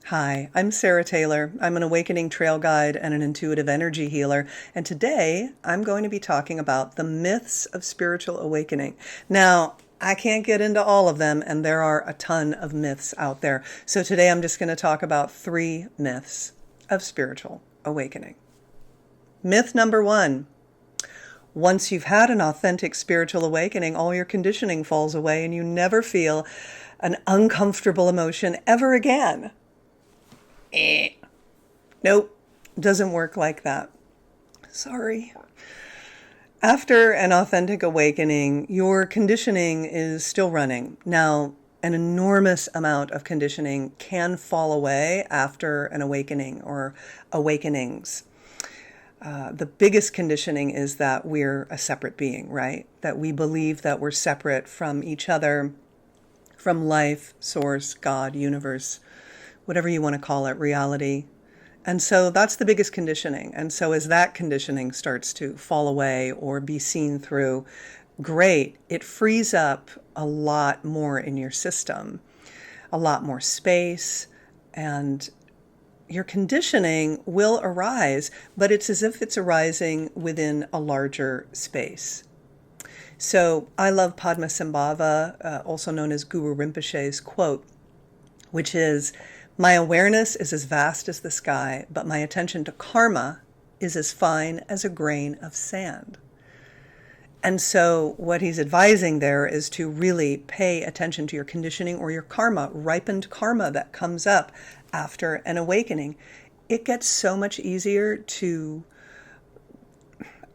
Hi, I'm Sarah Taylor. I'm an awakening trail guide and an intuitive energy healer. And today I'm going to be talking about the myths of spiritual awakening. Now, I can't get into all of them, and there are a ton of myths out there. So today I'm just going to talk about 3 myths of spiritual awakening. Myth number 1. Once you've had an authentic spiritual awakening, all your conditioning falls away and you never feel an uncomfortable emotion ever again. Nope, doesn't work like that. Sorry. After an authentic awakening, your conditioning is still running. Now, an enormous amount of conditioning can fall away after an awakening or awakenings. The biggest conditioning is that we're a separate being, right? That we believe that we're separate from each other, from life, source, God, universe, whatever you want to call it, reality. And so that's the biggest conditioning. And so as that conditioning starts to fall away or be seen through, great, it frees up a lot more in your system, a lot more space, and your conditioning will arise, but it's as if it's arising within a larger space. So I love Padmasambhava, also known as Guru Rinpoche's quote, which is, "My awareness is as vast as the sky, but my attention to karma is as fine as a grain of sand." And so what he's advising there is to really pay attention to your conditioning or your karma, ripened karma that comes up after an awakening. It gets so much easier to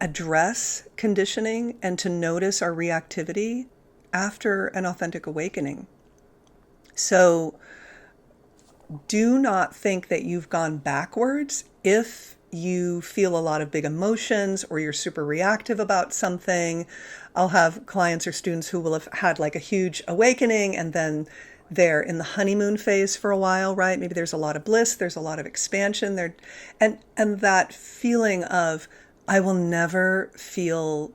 address conditioning and to notice our reactivity after an authentic awakening. So do not think that you've gone backwards if you feel a lot of big emotions or you're super reactive about something. I'll have clients or students who will have had like a huge awakening and then they're in the honeymoon phase for a while, right? Maybe there's a lot of bliss, there's a lot of expansion there, and that feeling of, I will never feel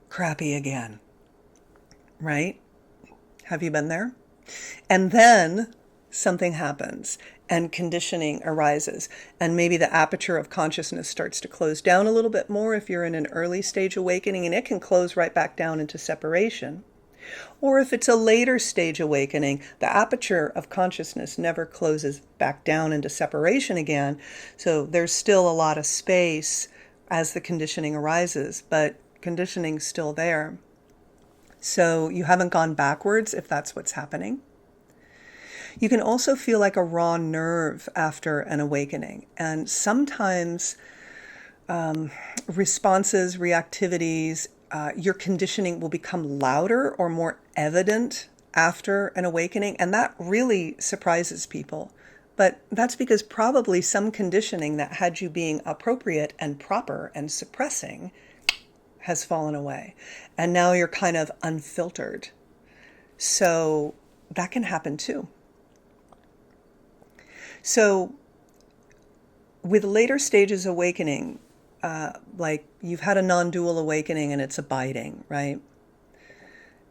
crappy again, right? Have you been there? And then something happens and conditioning arises, and maybe the aperture of consciousness starts to close down a little bit more if you're in an early stage awakening, and it can close right back down into separation. Or if it's a later stage awakening, the aperture of consciousness never closes back down into separation again. So there's still a lot of space as the conditioning arises, but conditioning's still there. So you haven't gone backwards if that's what's happening. You can also feel like a raw nerve after an awakening. And sometimes responses, reactivities, your conditioning will become louder or more evident after an awakening. And that really surprises people. But that's because probably some conditioning that had you being appropriate and proper and suppressing has fallen away. And now you're kind of unfiltered. So that can happen too. So with later stages awakening, like you've had a non-dual awakening and it's abiding, right?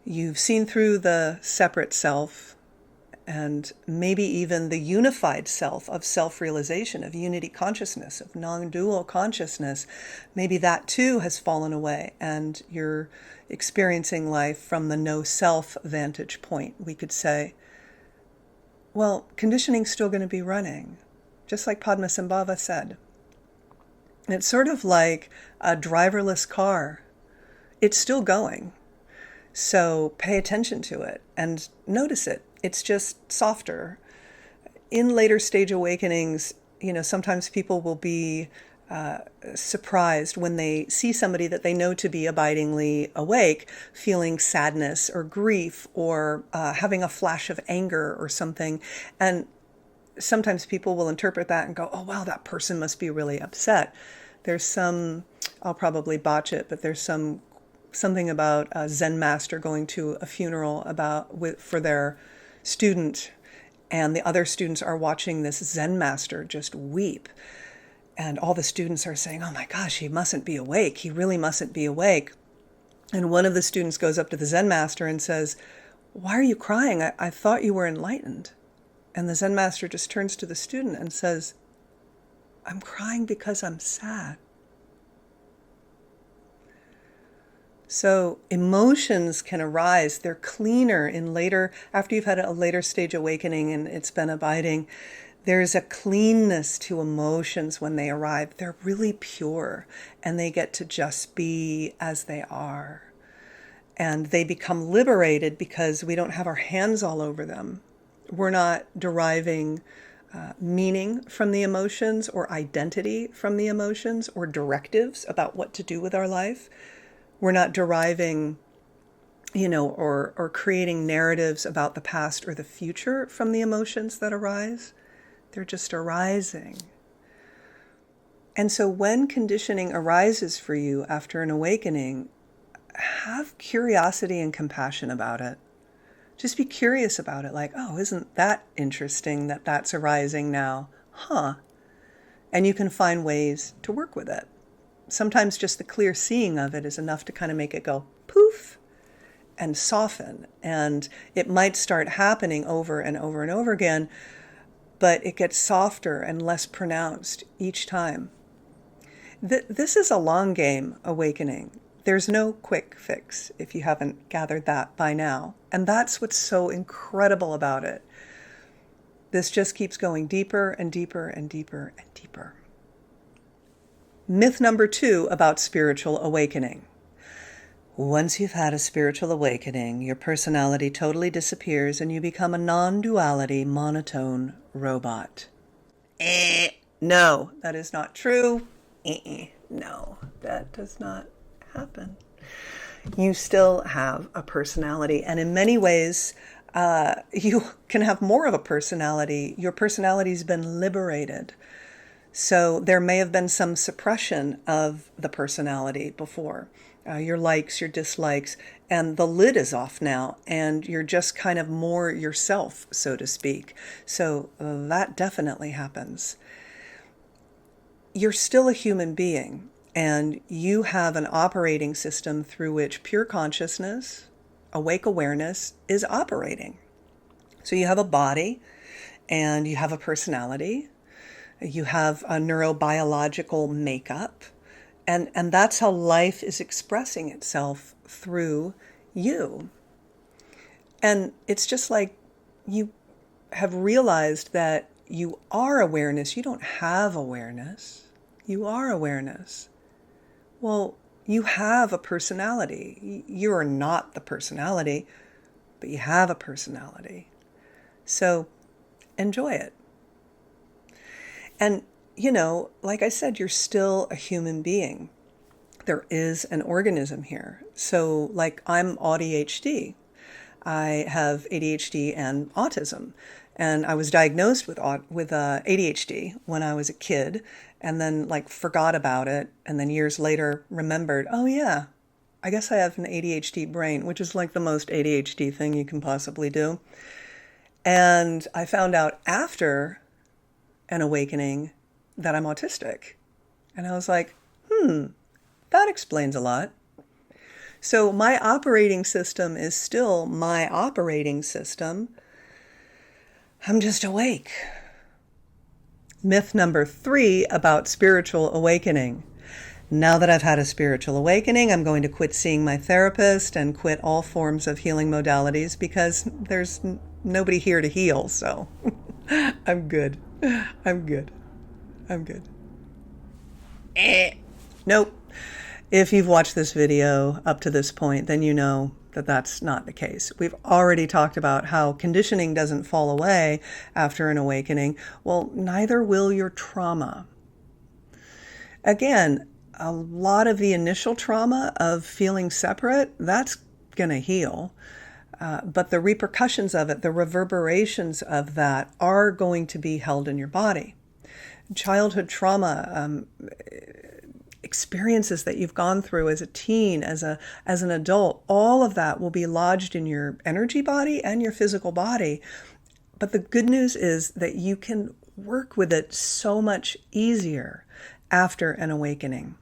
You've seen through the separate self and maybe even the unified self of self-realization, of unity consciousness, of non-dual consciousness. Maybe that too has fallen away and you're experiencing life from the no-self vantage point, we could say. Well, conditioning's still going to be running, just like Padmasambhava said. It's sort of like a driverless car. It's still going. So pay attention to it and notice it. It's just softer. In later stage awakenings, sometimes people will be surprised when they see somebody that they know to be abidingly awake, feeling sadness or grief or having a flash of anger or something. And sometimes people will interpret that and go, oh, wow, that person must be really upset. There's I'll probably botch it, but there's something about a Zen master going to a funeral for their student, and the other students are watching this Zen master just weep. And all the students are saying, oh my gosh, he mustn't be awake. He really mustn't be awake. And one of the students goes up to the Zen master and says, why are you crying? I thought you were enlightened. And the Zen master just turns to the student and says, I'm crying because I'm sad. So emotions can arise. They're cleaner in later, after you've had a later stage awakening and it's been abiding. There's a cleanness to emotions when they arrive. They're really pure and they get to just be as they are. And they become liberated because we don't have our hands all over them. We're not deriving meaning from the emotions or identity from the emotions or directives about what to do with our life. We're not deriving, or creating narratives about the past or the future from the emotions that arise. They're just arising. And so when conditioning arises for you after an awakening, have curiosity and compassion about it. Just be curious about it, like, oh, isn't that interesting that that's arising now? Huh. And you can find ways to work with it. Sometimes just the clear seeing of it is enough to kind of make it go poof and soften. And it might start happening over and over and over again, but it gets softer and less pronounced each time. This is a long game, awakening. There's no quick fix if you haven't gathered that by now. And that's what's so incredible about it. This just keeps going deeper and deeper and deeper and deeper. Myth number 2 about spiritual awakening. Once you've had a spiritual awakening, your personality totally disappears and you become a non-duality, monotone robot. No, that is not true. No, that does not happen. You still have a personality, and in many ways, you can have more of a personality. Your personality's been liberated. So there may have been some suppression of the personality before, your likes, your dislikes, and the lid is off now, and you're just kind of more yourself, so to speak. So that definitely happens. You're still a human being, and you have an operating system through which pure consciousness, awake awareness, is operating. So you have a body, and you have a personality. You have a neurobiological makeup, and that's how life is expressing itself through you. And it's just like you have realized that you are awareness. You don't have awareness. You are awareness. Well, you have a personality. You are not the personality, but you have a personality. So enjoy it. And, like I said, you're still a human being. There is an organism here. So, like, I'm ADHD. I have ADHD and autism. And I was diagnosed with ADHD when I was a kid, and then, forgot about it. And then years later remembered, oh, yeah, I guess I have an ADHD brain, which is like the most ADHD thing you can possibly do. And I found out after an awakening that I'm autistic. And I was like, that explains a lot. So my operating system is still my operating system. I'm just awake. Myth number 3 about spiritual awakening. Now that I've had a spiritual awakening, I'm going to quit seeing my therapist and quit all forms of healing modalities because there's nobody here to heal, so I'm good. I'm good. Nope. If you've watched this video up to this point, then you know that that's not the case. We've already talked about how conditioning doesn't fall away after an awakening. Well, neither will your trauma. Again, a lot of the initial trauma of feeling separate, that's going to heal. But the repercussions of it, the reverberations of that are going to be held in your body. Childhood trauma, experiences that you've gone through as a teen, as an adult, all of that will be lodged in your energy body and your physical body. But the good news is that you can work with it so much easier after an awakening.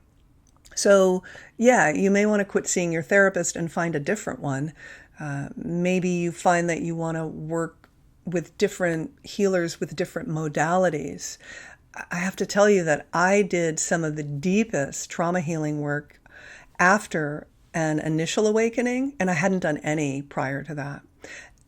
So yeah, you may want to quit seeing your therapist and find a different one. Maybe you find that you want to work with different healers with different modalities, I have to tell you that I did some of the deepest trauma healing work after an initial awakening, and I hadn't done any prior to that.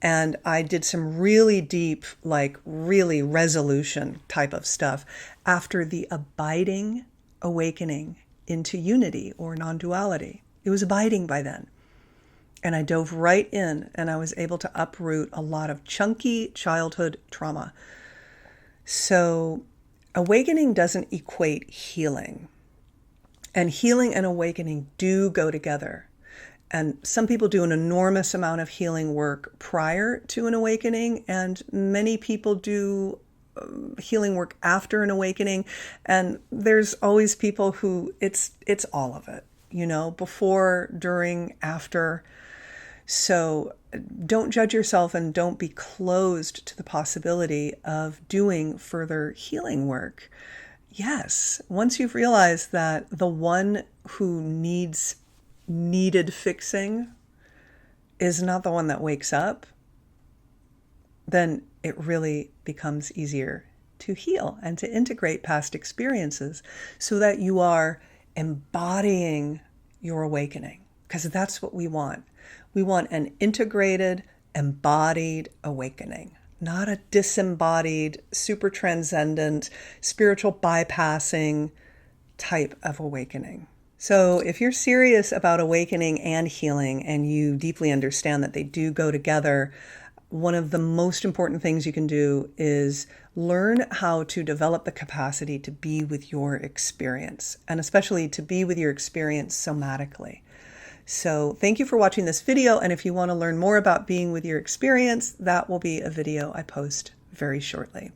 And I did some really deep, like really resolution type of stuff after the abiding awakening into unity or non-duality. It was abiding by then. And I dove right in, and I was able to uproot a lot of chunky childhood trauma. So awakening doesn't equate healing. And healing and awakening do go together. And some people do an enormous amount of healing work prior to an awakening, and many people do healing work after an awakening. And there's always people who it's all of it, before, during, after. So don't judge yourself and don't be closed to the possibility of doing further healing work. Yes, once you've realized that the one who needed fixing is not the one that wakes up, then it really becomes easier to heal and to integrate past experiences so that you are embodying your awakening, because that's what we want. We want an integrated, embodied awakening, not a disembodied, super transcendent, spiritual bypassing type of awakening. So if you're serious about awakening and healing, and you deeply understand that they do go together, one of the most important things you can do is learn how to develop the capacity to be with your experience, and especially to be with your experience somatically. So thank you for watching this video, and if you want to learn more about being with your experience, that will be a video I post very shortly.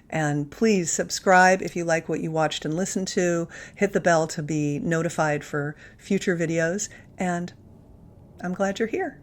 And please subscribe if you like what you watched and listened to. Hit the bell to be notified for future videos, and I'm glad you're here.